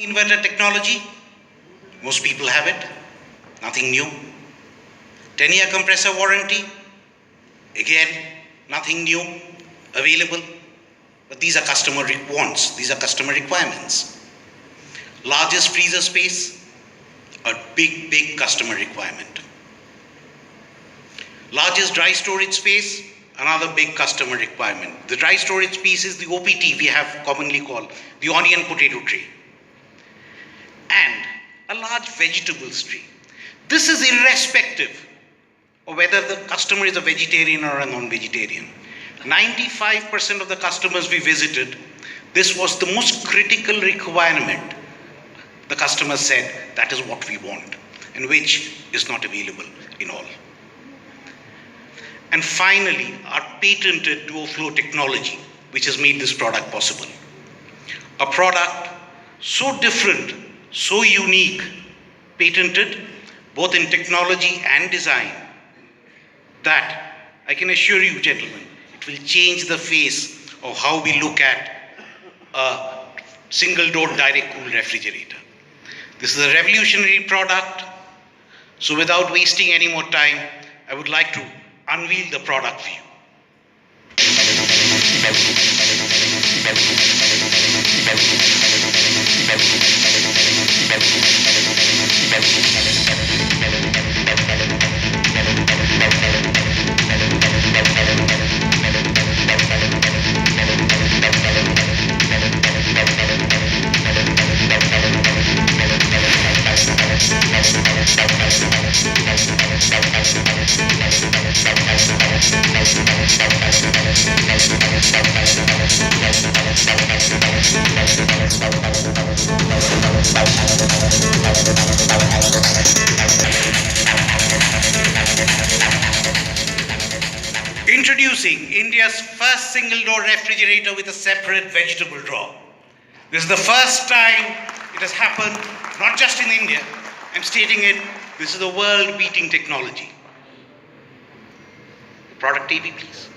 Inverter technology, most people have it, nothing new. 10-year compressor warranty, again, nothing new, available. But these are customer wants, these are customer requirements. Largest freezer space, a big customer requirement. Largest dry storage space, another big customer requirement. The dry storage piece is the OPT we have commonly called the onion potato tray. And a large vegetables tray. This is irrespective of whether the customer is a vegetarian or a non-vegetarian. 95% of the customers we visited, this was the most critical requirement. The customer said that is what we want, and which is not available in all. And finally, our patented duo flow technology, which has made this product possible. A product so different, so unique, patented, both in technology and design, that I can assure you, gentlemen, it will change the face of how we look at a single-door direct cool refrigerator. This is a revolutionary product, so without wasting any more time, I would like to unveil the product for you. Introducing India's first single-door refrigerator with a separate vegetable drawer. This is the first time it has happened, not just in India. I'm stating it, this is a world-beating technology. Product AV, please.